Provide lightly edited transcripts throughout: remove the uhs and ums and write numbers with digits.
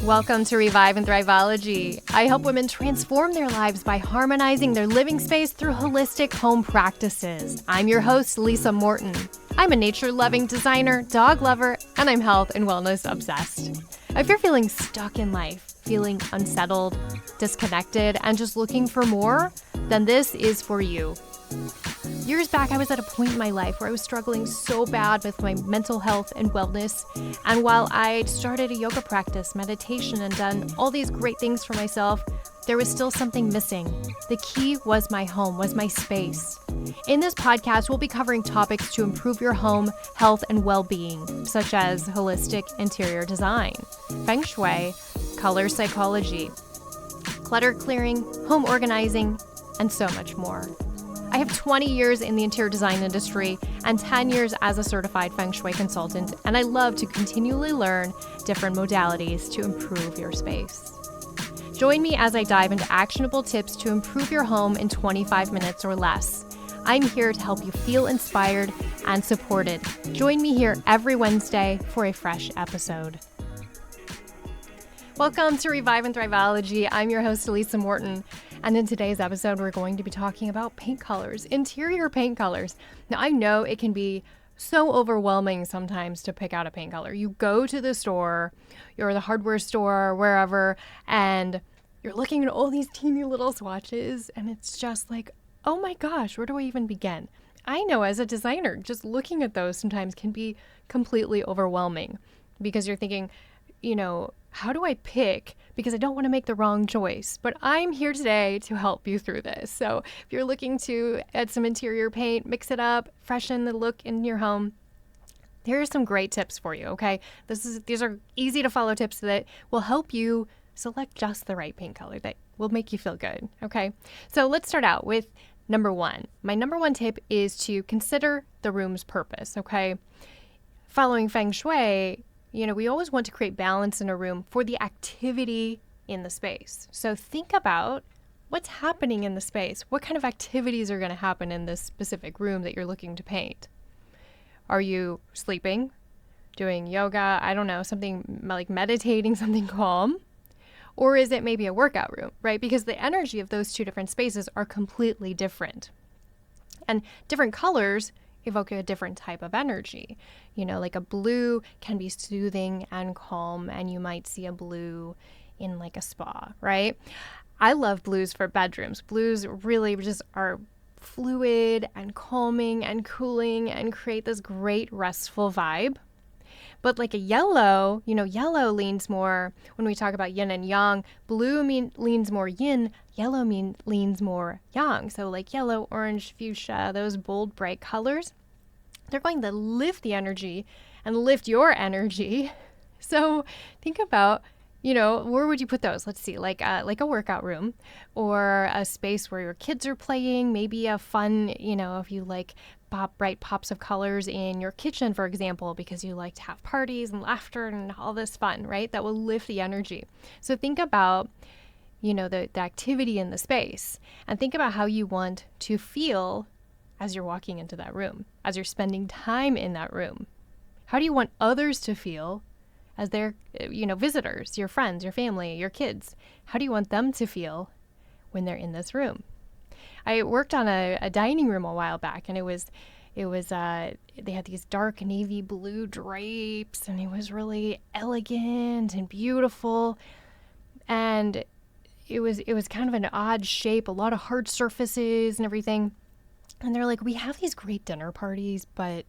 Welcome to Revive and Thriveology. I help women transform their lives by harmonizing their living space through holistic home practices. I'm your host, Lisa Morton. I'm a nature-loving designer, dog lover, and I'm health and wellness obsessed. If you're feeling stuck in life, feeling unsettled, disconnected, and just looking for more, then this is for you. Years back, I was at a point in my life where I was struggling so bad with my mental health and wellness. And while I'd started a yoga practice, meditation, and done all these great things for myself, there was still something missing. The key was my home, was my space. In this podcast, we'll be covering topics to improve your home, health, and well-being, such as holistic interior design, feng shui, color psychology, clutter clearing, home organizing, and so much more. I have 20 years in the interior design industry and 10 years as a certified feng shui consultant, and I love to continually learn different modalities to improve your space. Join me as I dive into actionable tips to improve your home in 25 minutes or less. I'm here to help you feel inspired and supported. Join me here every Wednesday for a fresh episode. Welcome to Revive and Thriveology. I'm your host, Lisa Morton. And in today's episode, we're going to be talking about paint colors, interior paint colors. Now, I know it can be so overwhelming sometimes to pick out a paint color. You go to the store, or the hardware store, wherever, and you're looking at all these teeny little swatches, and it's just like, oh my gosh, where do I even begin? I know as a designer, just looking at those sometimes can be completely overwhelming because you're thinking, how do I pick? Because I don't want to make the wrong choice. But I'm here today to help you through this. So if you're looking to add some interior paint, mix it up, freshen the look in your home, here are some great tips for you, okay? These are easy to follow tips that will help you select just the right paint color that will make you feel good, okay? So let's start out with number one. My number one tip is to consider the room's purpose, okay? Following feng shui, we always want to create balance in a room for the activity in the space. So think about what's happening in the space. What kind of activities are going to happen in this specific room that you're looking to paint? Are you sleeping, doing yoga, I don't know, something like meditating, something calm? Or is it maybe a workout room, right? Because the energy of those two different spaces are completely different. And different colors evoke a different type of energy. Like a blue can be soothing and calm, and you might see a blue in like a spa, right? I love blues for bedrooms. Blues really just are fluid and calming and cooling and create this great restful vibe. But like a yellow, yellow leans more, when we talk about yin and yang, blue leans more yin, yellow leans more yang. So like yellow, orange, fuchsia, those bold, bright colors, they're going to lift the energy and lift your energy. So think about, where would you put those? Let's see, like a workout room or a space where your kids are playing, maybe a fun, if you like bright pops of colors in your kitchen, for example, because you like to have parties and laughter and all this fun, right? That will lift the energy. So think about, the activity in the space, and think about how you want to feel as you're walking into that room, as you're spending time in that room. How do you want others to feel as they're, visitors, your friends, your family, your kids? How do you want them to feel when they're in this room? I worked on a dining room a while back, and they had these dark navy blue drapes, and it was really elegant and beautiful. And it was kind of an odd shape, a lot of hard surfaces and everything. And they're like, we have these great dinner parties, but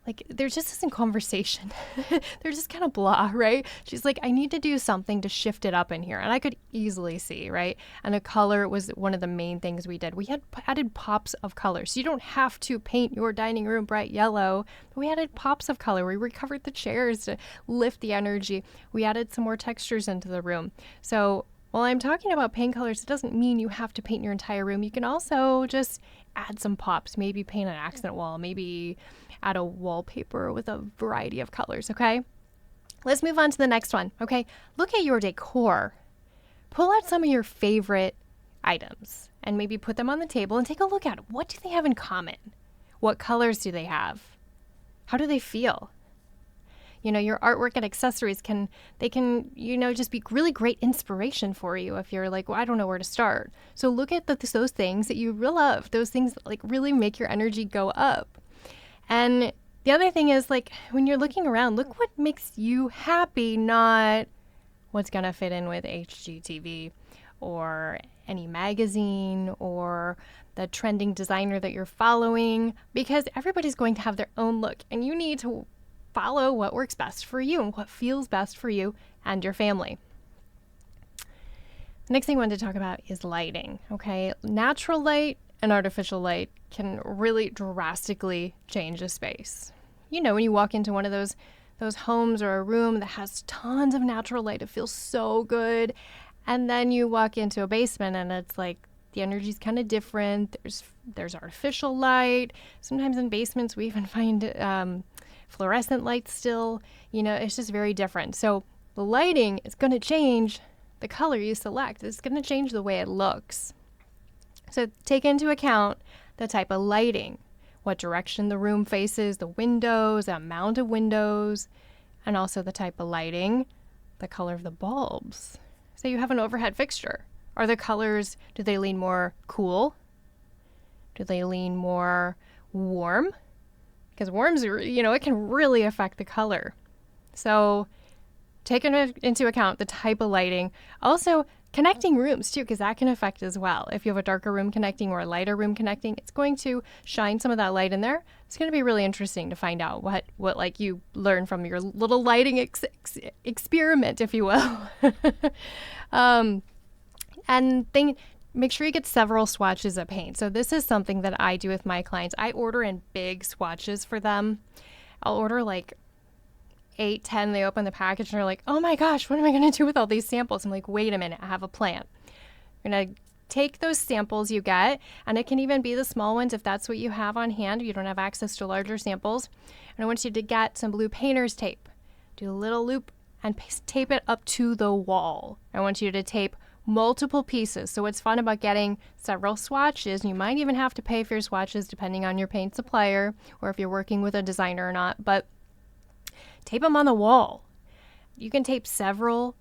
like, there just isn't conversation. They're just kind of blah, right? She's like, I need to do something to shift it up in here. And I could easily see, right? And the color was one of the main things we did. We had added pops of color. So you don't have to paint your dining room bright yellow. We added pops of color. We recovered the chairs to lift the energy. We added some more textures into the room. So while I'm talking about paint colors, it doesn't mean you have to paint your entire room. You can also just add some pops, maybe paint an accent wall, maybe add a wallpaper with a variety of colors, okay? Let's move on to the next one, okay? Look at your decor. Pull out some of your favorite items and maybe put them on the table and take a look at it. What do they have in common? What colors do they have? How do they feel? Your artwork and accessories can just be really great inspiration for you if you're like, well, I don't know where to start. So look at those things that you really love, those things that like really make your energy go up. And the other thing is, like, when you're looking around, look what makes you happy, not what's going to fit in with HGTV or any magazine or the trending designer that you're following, because everybody's going to have their own look, and you need to follow what works best for you and what feels best for you and your family. The next thing I wanted to talk about is lighting, okay? Natural light and artificial light can really drastically change a space. When you walk into one of those homes or a room that has tons of natural light, it feels so good. And then you walk into a basement and it's like the energy's kind of different. There's artificial light. Sometimes in basements we even find fluorescent lights still. It's just very different. So the lighting is going to change the color you select. It's going to change the way it looks. So take into account the type of lighting, what direction the room faces, the windows, the amount of windows, and also the type of lighting, the color of the bulbs. Say you have an overhead fixture. Are the colors, do they lean more cool? Do they lean more warm? Because warms, it can really affect the color. So take into account the type of lighting. Also, connecting rooms too, because that can affect as well. If you have a darker room connecting or a lighter room connecting, it's going to shine some of that light in there. It's going to be really interesting to find out what like you learn from your little lighting experiment, if you will. And make sure you get several swatches of paint. So this is something that I do with my clients. I order in big swatches for them. I'll order like 8, 10, they open the package and they're like, oh my gosh, what am I going to do with all these samples? I'm like, wait a minute, I have a plan. I'm going to take those samples you get, and it can even be the small ones if that's what you have on hand. You don't have access to larger samples. And I want you to get some blue painter's tape. Do a little loop and tape it up to the wall. I want you to tape multiple pieces. So what's fun about getting several swatches, and you might even have to pay for your swatches depending on your paint supplier or if you're working with a designer or not, but tape them on the wall. You can tape several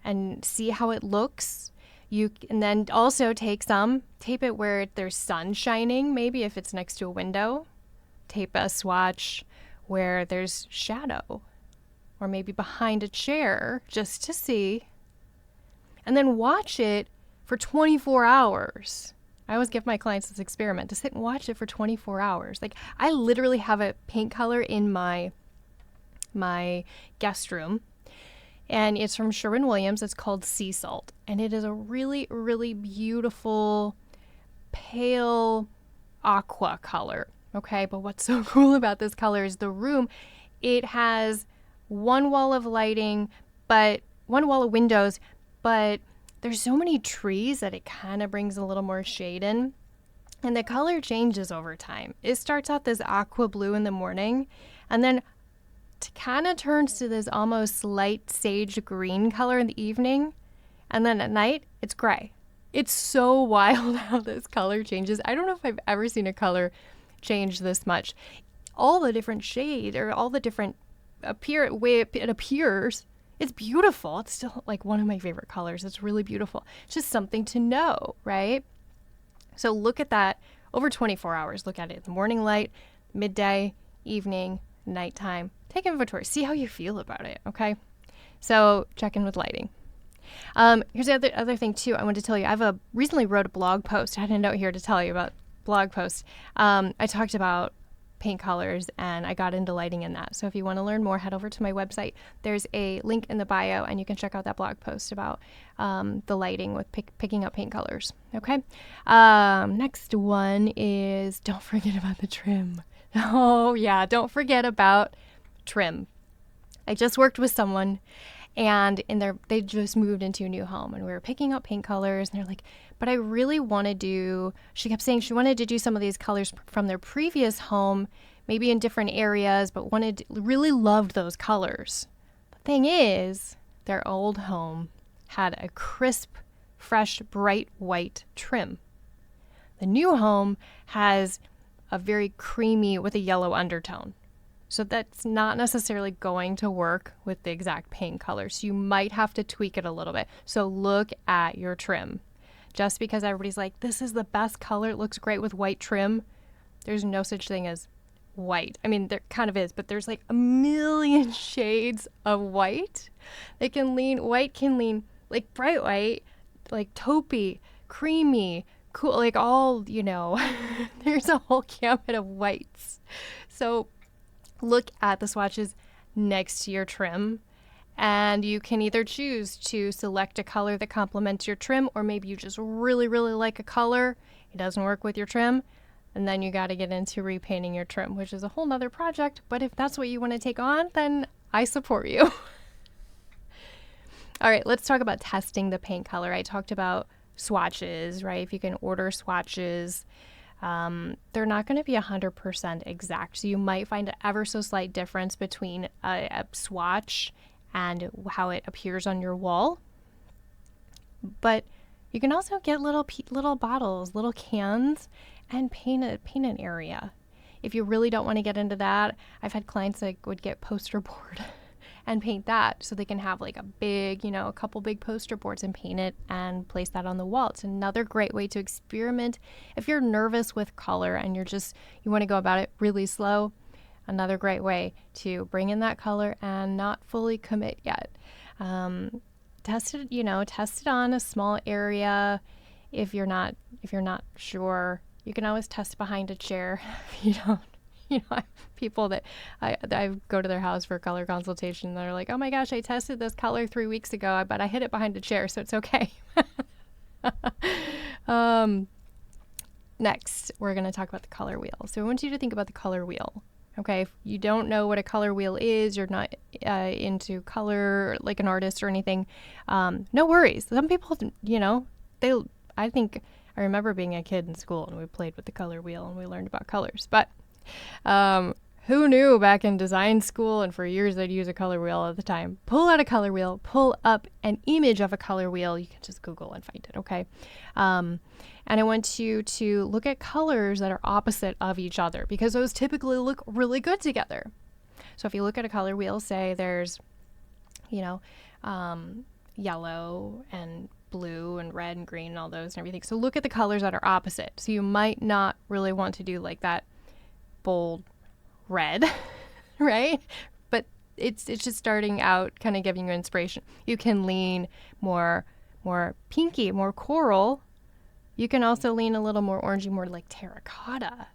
and see how it looks. And then also tape it where there's sun shining, maybe if it's next to a window. Tape a swatch where there's shadow, or maybe behind a chair, just to see. And then watch it for 24 hours. I always give my clients this experiment to sit and watch it for 24 hours. Like, I literally have a paint color in my guest room, and it's from Sherwin-Williams. It's called Sea Salt, and it is a really, really beautiful pale aqua color. Okay, but what's so cool about this color is the room. It has one wall of lighting, but one wall of windows, but there's so many trees that it kind of brings a little more shade in, and the color changes over time. It starts out this aqua blue in the morning, and then kind of turns to this almost light sage green color in the evening, and then at night it's gray. It's so wild how this color changes. I don't know if I've ever seen a color change this much. All the different shade, or all the different way it appears, it's beautiful. It's still like one of my favorite colors. It's really beautiful. It's just something to know, right? So look at that over 24 hours. Look at it in the morning light, midday, evening, nighttime. Take inventory. See how you feel about it, okay? So check in with lighting. Here's the other thing too. I want to tell you, recently wrote a blog post. I had a note here to tell you about blog posts. I talked about paint colors, and I got into lighting in that. So if you want to learn more, head over to my website. There's a link in the bio, and you can check out that blog post about the lighting with picking up paint colors. Okay. Next one is, don't forget about the trim. Oh yeah, don't forget about trim. I just worked with someone, and they just moved into a new home, and we were picking up paint colors, and they're like, but I really want to do, she kept saying she wanted to do some of these colors from their previous home, maybe in different areas, but really loved those colors. The thing is, their old home had a crisp, fresh, bright white trim. The new home has a very creamy with a yellow undertone. So that's not necessarily going to work with the exact paint color. So you might have to tweak it a little bit. So look at your trim. Just because everybody's like, this is the best color, it looks great with white trim, there's no such thing as white. I mean, there kind of is, but there's like a million shades of white. White can lean like bright white, like taupey, creamy, cool, like all, there's a whole gamut of whites. So look at the swatches next to your trim, and you can either choose to select a color that complements your trim, or maybe you just really, really like a color. It doesn't work with your trim, and then you got to get into repainting your trim, which is a whole nother project. But if that's what you want to take on, then I support you. All right, let's talk about testing the paint color. I talked about swatches, right? If you can order swatches, they're not going to be 100% exact. So you might find an ever so slight difference between a swatch and how it appears on your wall. But you can also get little bottles, little cans, and paint an area. If you really don't want to get into that, I've had clients that would get poster board and paint that, so they can have like a big, a couple big poster boards and paint it and place that on the wall. It's another great way to experiment. If you're nervous with color and you want to go about it really slow, another great way to bring in that color and not fully commit yet. Test it on a small area. If you're not sure, you can always test behind a chair. If you don't, I have people that I go to their house for a color consultation. They're like, oh my gosh, I tested this color 3 weeks ago, but I hid it behind a chair, so it's okay. Next, we're going to talk about the color wheel. So I want you to think about the color wheel. Okay, if you don't know what a color wheel is, you're not into color like an artist or anything, no worries. Some people, I remember being a kid in school and we played with the color wheel and we learned about colors. But who knew back in design school, and for years I'd use a color wheel at the time. Pull out a color wheel, pull up an image of a color wheel. You can just Google and find it, okay? And I want you to look at colors that are opposite of each other, because those typically look really good together. So if you look at a color wheel, say there's, yellow and blue and red and green and all those and everything. So look at the colors that are opposite. So you might not really want to do like that bold red, right? But it's just starting out, kind of giving you inspiration. You can lean more pinky, more coral. You can also lean a little more orangey, more like terracotta.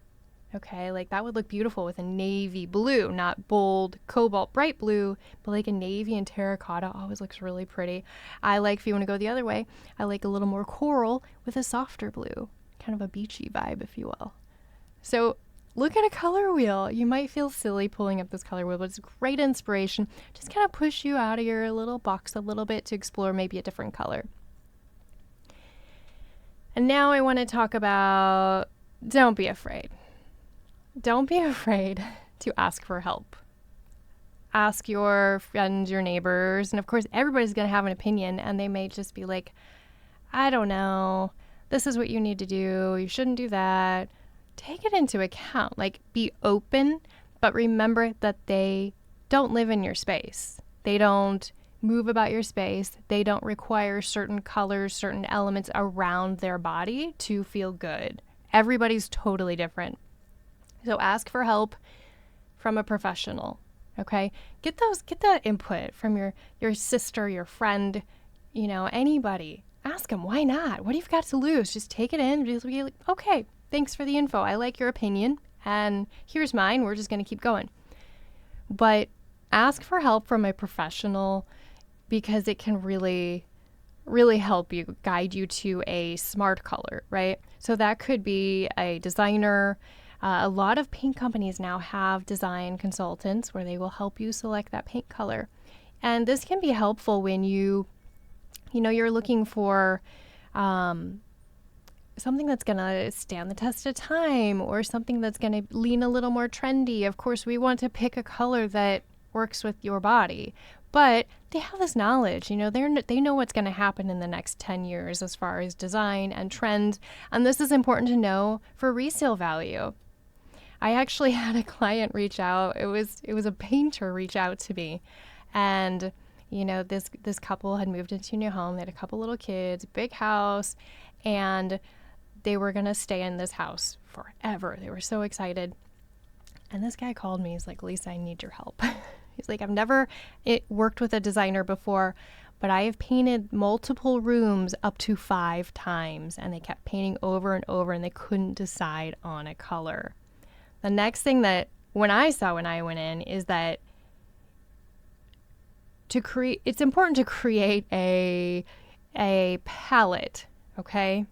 Okay, like that would look beautiful with a navy blue, not bold cobalt bright blue, but like a navy and terracotta always looks really pretty. I like, if you want to go the other way, I like a little more coral with a softer blue, kind of a beachy vibe, if you will. So look at a color wheel. You might feel silly pulling up this color wheel, but it's great inspiration. Just kind of push you out of your little box a little bit to explore maybe a different color. And now I want to talk about, don't be afraid. Don't be afraid to ask for help. Ask your friends, your neighbors, and of course everybody's going to have an opinion, and they may just be like, I don't know, this is what you need to do, you shouldn't do that. Take it into account. Like, be open, but remember that they don't live in your space. They don't move about your space. They don't require certain colors, certain elements around their body to feel good. Everybody's totally different. So ask for help from a professional, okay? Get that input from your sister, your friend, anybody. Ask them, why not? What do you got to lose? Just take it in. Just be like, okay, thanks for the info. I like your opinion, and here's mine. We're just going to keep going. But ask for help from a professional, because it can really, really help you, guide you to a smart color, right? So that could be a designer. A lot of paint companies now have design consultants where they will help you select that paint color. And this can be helpful when you're looking for something that's going to stand the test of time, or something that's going to lean a little more trendy. Of course, we want to pick a color that works with your body, but they have this knowledge, they know what's going to happen in the next 10 years as far as design and trend. And this is important to know for resale value. I actually had a client reach out. It was a painter reach out to me, and this couple had moved into a new home. They had a couple little kids, big house, and they were gonna stay in this house forever. They were so excited. And this guy called me. He's like, Lisa, I need your help. He's like, I've never worked with a designer before, but I have painted multiple rooms up to 5 times, and they kept painting over and over, and they couldn't decide on a color. The next thing that when I went in is that it's important to create a palette, okay?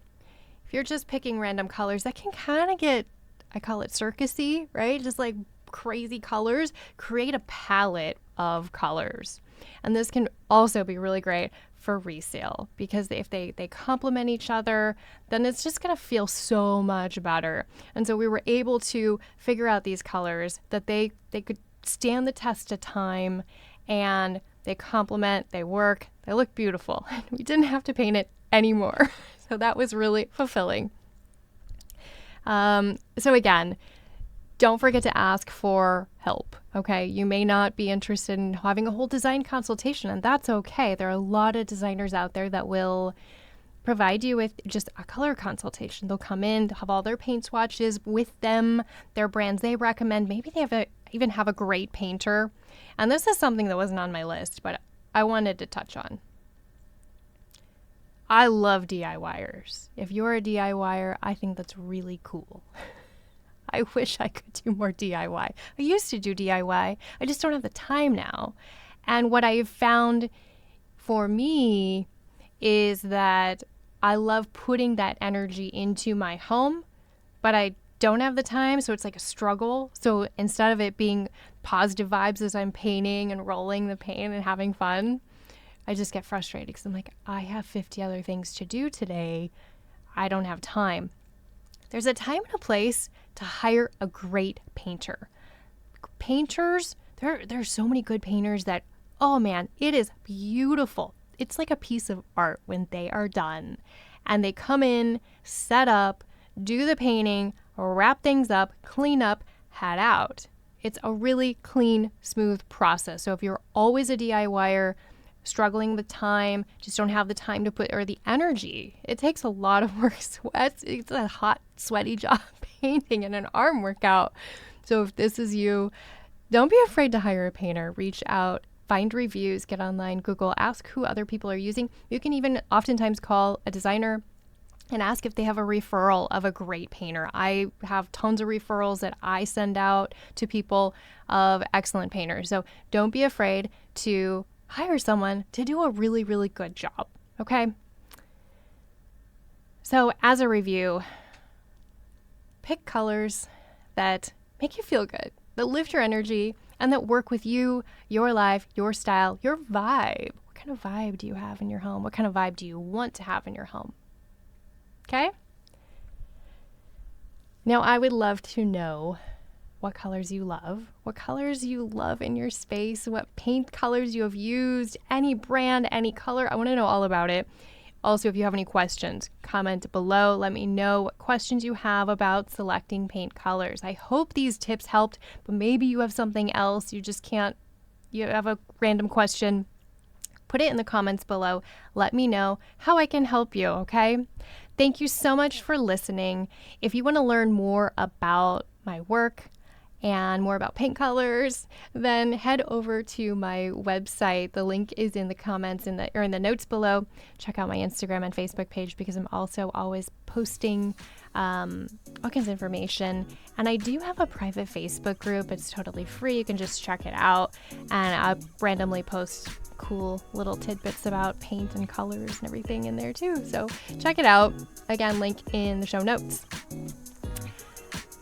If you're just picking random colors, that can kind of get, I call it circusy, right? Just like crazy colors. Create a palette of colors. And this can also be really great for resale, because if they complement each other, then it's just going to feel so much better. And so we were able to figure out these colors that they could stand the test of time, and they complement, they work, they look beautiful. We didn't have to paint it anymore. So that was really fulfilling. So again, don't forget to ask for help, okay? You may not be interested in having a whole design consultation, and that's okay. There are a lot of designers out there that will provide you with just a color consultation. They'll come in, have all their paint swatches with them, their brands they recommend. Maybe they even have a great painter. And this is something that wasn't on my list, but I wanted to touch on. I love DIYers. If you're a DIYer, I think that's really cool. I wish I could do more DIY. I used to do DIY. I just don't have the time now. And what I've found for me is that I love putting that energy into my home, but I don't have the time, so it's like a struggle. So instead of it being positive vibes as I'm painting and rolling the paint and having fun, I just get frustrated because I'm like, I have 50 other things to do today. I don't have time. There's a time and a place to hire a great painter. Painters, there's so many good painters that, oh man, it is beautiful. It's like a piece of art when they are done. And they come in, set up, do the painting, wrap things up, clean up, head out. It's a really clean, smooth process. So if you're always a DIYer, struggling with time, just don't have the time to put, or the energy. It takes a lot of work. It's a hot, sweaty job painting and an arm workout. So if this is you, don't be afraid to hire a painter. Reach out, find reviews, get online, Google, ask who other people are using. You can even oftentimes call a designer and ask if they have a referral of a great painter. I have tons of referrals that I send out to people of excellent painters. So don't be afraid to hire someone to do a really, really good job, okay? So as a review, pick colors that make you feel good, that lift your energy, and that work with you, your life, your style, your vibe. What kind of vibe do you have in your home? What kind of vibe do you want to have in your home? Okay? Now, I would love to know what colors you love in your space, what paint colors you have used, any brand, any color. I want to know all about it. Also, if you have any questions, comment below. Let me know what questions you have about selecting paint colors. I hope these tips helped, but maybe you have something else. You have a random question. Put it in the comments below. Let me know how I can help you, okay? Thank you so much for listening. If you want to learn more about my work and more about paint colors, then head over to my website. The link is in the comments in the notes below. Check out my Instagram and Facebook page because I'm also always posting all kinds of information. And I do have a private Facebook group. It's totally free. You can just check it out. And I randomly post cool little tidbits about paint and colors and everything in there too. So check it out. Again, link in the show notes.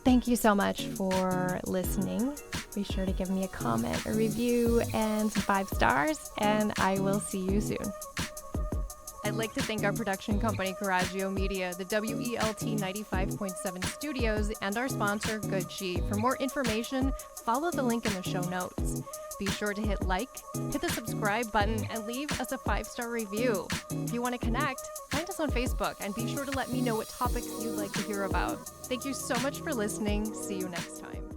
Thank you so much for listening. Be sure to give me a comment, a review, and some 5 stars, and I will see you soon. I'd like to thank our production company, Coraggio Media, the WELT 95.7 studios, and our sponsor, Good Sheet. For more information, follow the link in the show notes. Be sure to hit like, hit the subscribe button, and leave us a 5-star review. If you want to connect, find us on Facebook, and be sure to let me know what topics you'd like to hear about. Thank you so much for listening. See you next time.